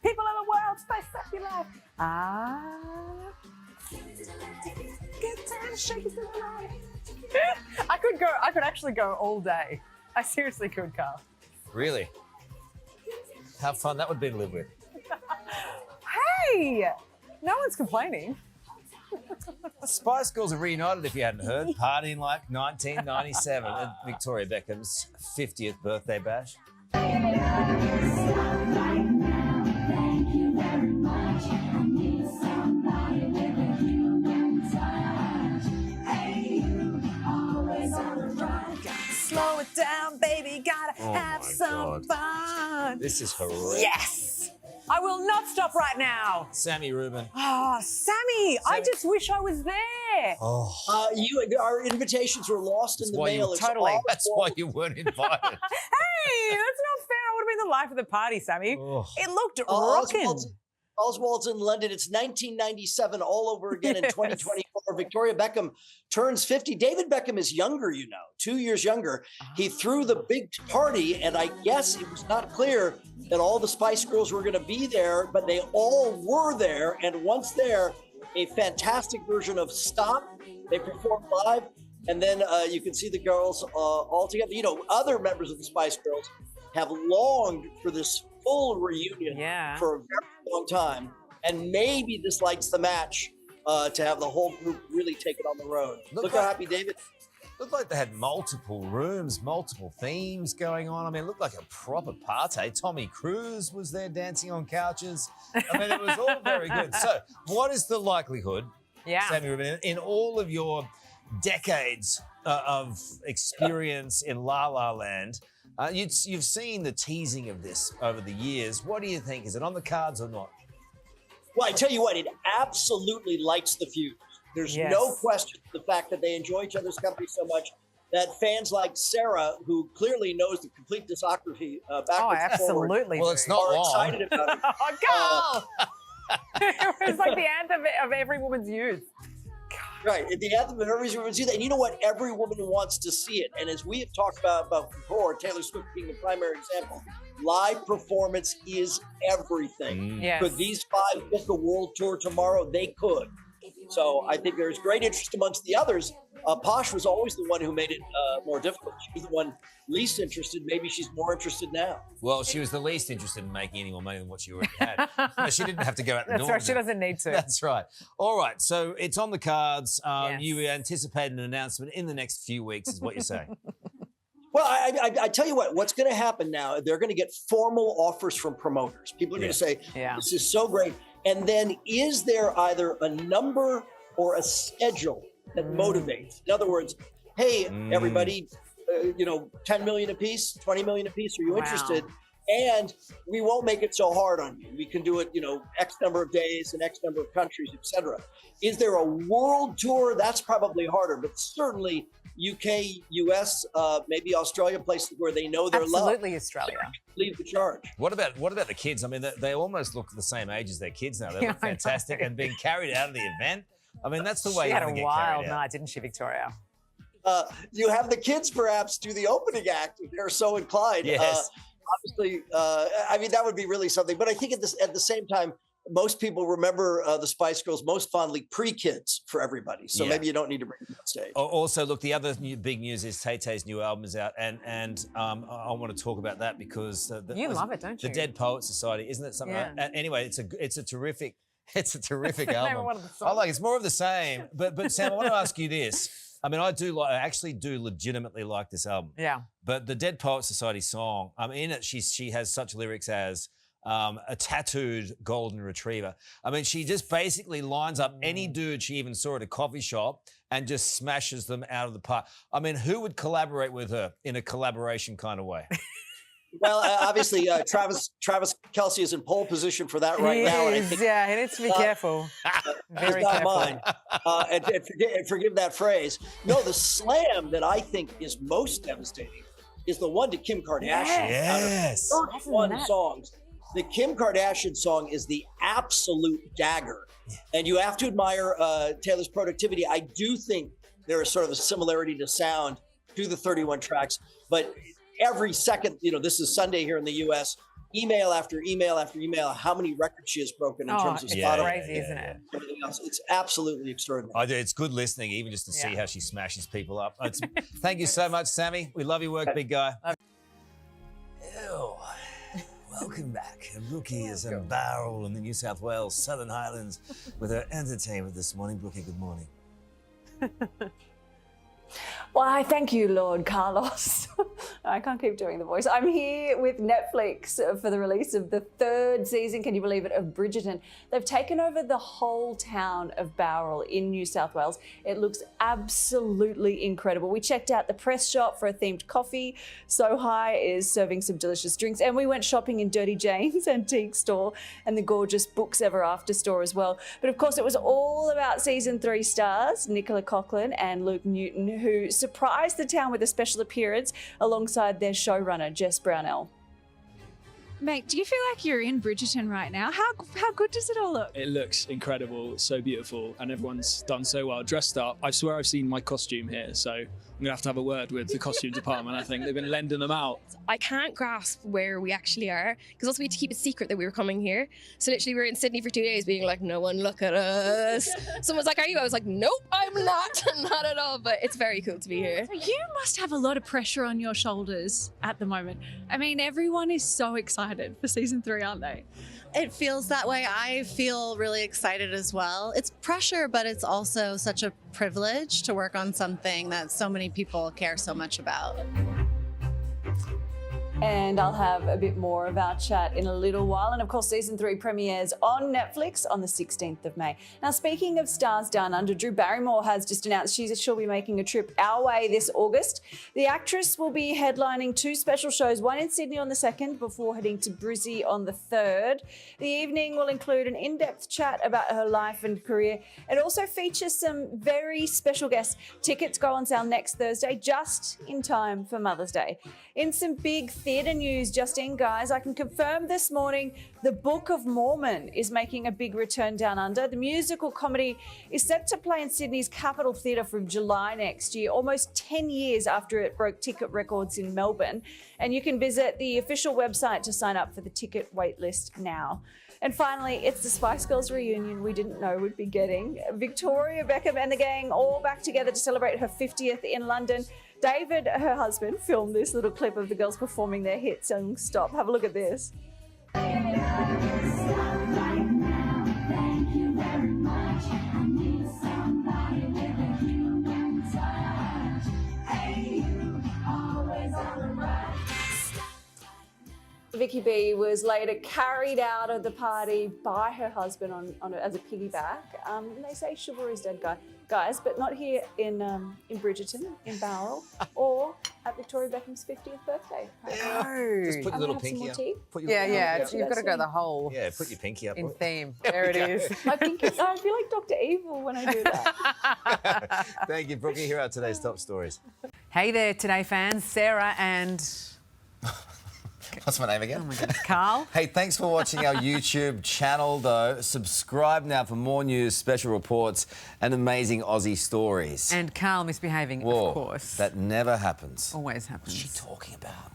People of the world, spice up your life. Ah. Good time, shake it to the light. I could actually go all day. I seriously could, Carl. Really? How fun that would be to live with. Hey! No one's complaining. Spice Girls are reunited, if you hadn't heard, partying like 1997 at Victoria Beckham's 50th birthday bash. Slow it down, baby, gotta have some fun. This is horrific. Yes! I will not stop right now. Sammy Rubin. Oh, Sammy, I just wish I was there. Oh. Our invitations were lost in the mail. Totally. That's why you weren't invited. Hey, that's not fair. I would have been the life of the party, Sammy. Oh. It looked rocking. Oswald's in London. It's 1997 all over again in 2024. Victoria Beckham turns 50. David Beckham is younger, 2 years younger. He threw the big party, and I guess it was not clear that all the Spice Girls were going to be there, but they all were there. And once there, a fantastic version of Stop. They performed live, and then you can see the girls all together. Other members of the Spice Girls have longed for this full reunion for a very long time, and maybe this lights the match to have the whole group really take it on the road. Look how happy David. Looked like they had multiple rooms, multiple themes going on. I mean, it looked like a proper party. Tommy Cruise was there dancing on couches. I mean, it was all very good. So what is the likelihood, Sammy Rubin, in all of your decades of experience in La La Land, you've seen the teasing of this over the years. What do you think? Is it on the cards or not? Well, I tell you what, it absolutely lights the fuse. There's no question the fact that they enjoy each other's company so much that fans like Sarah, who clearly knows the complete discography backwards and forward, well, it's not long. excited about it. Oh, God! It was like the anthem of every woman's youth. Right, the anthem of every woman's youth. And you know what? Every woman wants to see it. And as we have talked about before, Taylor Swift being the primary example, live performance is everything. Could these five book a world tour tomorrow? They could. So I think there's great interest amongst the others. Posh was always the one who made it more difficult. She was the one least interested. Maybe she's more interested now. Well, she was the least interested in making any more money than what she already had. But she didn't have to go out the door. That's right. She doesn't need to. That's right. All right. So it's on the cards. You anticipate an announcement in the next few weeks is what you're saying. Well, I tell you what's going to happen now, they're going to get formal offers from promoters. People are going to say, this is so great. And then is there either a number or a schedule that motivates? In other words, hey, everybody, 10 million apiece, 20 million apiece, are you interested? And we won't make it so hard on you. We can do it, X number of days in X number of countries, etc. Is there a world tour? That's probably harder, but certainly UK, US, maybe Australia, places where they know their love. Absolutely, Australia. Lead the charge. What about the kids? I mean, they almost look the same age as their kids now. They look fantastic and being carried out of the event. I mean, that's the way she you had want to a get carried wild out. night, didn't she, Victoria? You have the kids perhaps do the opening act if they're so inclined. Yes. Obviously, I mean, that would be really something. But I think at the same time, most people remember the Spice Girls most fondly pre-kids for everybody. So maybe you don't need to bring them on stage. Also, look, the other big news is Tay-Tay's new album is out. And I want to talk about that because... you love it, don't you? The Dead Poets Society, isn't it something? Anyway, it's a terrific album. I like it's more of the same. But Sam, I want to ask you this. I mean, I actually do legitimately like this album. Yeah. But the Dead Poets Society song, in it, she has such lyrics as a tattooed golden retriever. I mean, she just basically lines up any dude she even saw at a coffee shop and just smashes them out of the park. I mean, who would collaborate with her in a collaboration kind of way? Well, obviously, Travis Kelce is in pole position for that right now. And he needs to be careful. Very careful. Mine. And forgive that phrase. No, the slam that I think is most devastating is the one to Kim Kardashian. Yes. Out of 31 songs. The Kim Kardashian song is the absolute dagger. And you have to admire Taylor's productivity. I do think there is sort of a similarity to sound to the 31 tracks, but every second, this is Sunday here in the U.S. email after email after email how many records she has broken in terms of it's Spotify. crazy, isn't it? Everything else. It's absolutely extraordinary. I do. It's good listening, even just to see how she smashes people up. Thank you so much, Sammy. We love your work, big guy. Ew. Welcome back. Brookie is in Bowral in the New South Wales Southern Highlands with her entertainment this morning. Brookie, good morning. Why, thank you, Lord Carlos. I can't keep doing the voice. I'm here with Netflix for the release of the 3rd season, can you believe it, of Bridgerton. They've taken over the whole town of Bowral in New South Wales. It looks absolutely incredible. We checked out the press shop for a themed coffee. So High is serving some delicious drinks. And we went shopping in Dirty Jane's antique store and the gorgeous Books Ever After store as well. But of course, it was all about season 3 stars, Nicola Coughlan and Luke Newton, who surprised the town with a special appearance alongside their showrunner, Jess Brownell. Mate, do you feel like you're in Bridgerton right now? How good does it all look? It looks incredible, it's so beautiful, and everyone's done so well, dressed up. I swear I've seen my costume here, so I'm gonna have a word with the costume department. I think they've been lending them out. I can't grasp where we actually are, because also we had to keep it secret that we were coming here. So literally we were in Sydney for 2 days being like, no one look at us. Someone's like, are you? I was like, nope, I'm not, not at all, but it's very cool to be here. You must have a lot of pressure on your shoulders at the moment. I mean, everyone is so excited for season 3, aren't they? It feels that way. I feel really excited as well. It's pressure, but it's also such a privilege to work on something that so many people care so much about. And I'll have a bit more of our chat in a little while. And of course, season 3 premieres on Netflix on the 16th of May. Now, speaking of stars down under, Drew Barrymore has just announced she'll be making a trip our way this August. The actress will be headlining 2 special shows, one in Sydney on the 2nd before heading to Brizzy on the 3rd. The evening will include an in-depth chat about her life and career. It also features some very special guests. Tickets go on sale next Thursday, just in time for Mother's Day. In some big theatre news just in, guys, I can confirm this morning the Book of Mormon is making a big return down under. The musical comedy is set to play in Sydney's Capitol Theatre from July next year, almost 10 years after it broke ticket records in Melbourne. And you can visit the official website to sign up for the ticket waitlist now. And finally, it's the Spice Girls reunion we didn't know we'd be getting. Victoria Beckham and the gang all back together to celebrate her 50th in London. David, her husband, filmed this little clip of the girls performing their hit song Stop. Have a look at this. Vicky B was later carried out of the party by her husband as a piggyback. And they say chivalry is dead, guys, but not here in Bridgerton, in Bowral, or at Victoria Beckham's 50th birthday. No. Just put your little pinky up. Put your You've got to go the whole put your pinky up. in theme. There it is. I feel like Dr. Evil when I do that. Thank you, Brookie. Here are today's top stories. Hey there, Today fans. Sarah and... What's my name again? Oh my goodness, Carl. Hey, thanks for watching our YouTube channel, though. Subscribe now for more news, special reports, and amazing Aussie stories. And Carl misbehaving, Whoa, of course. that never happens. Always happens. What's she talking about?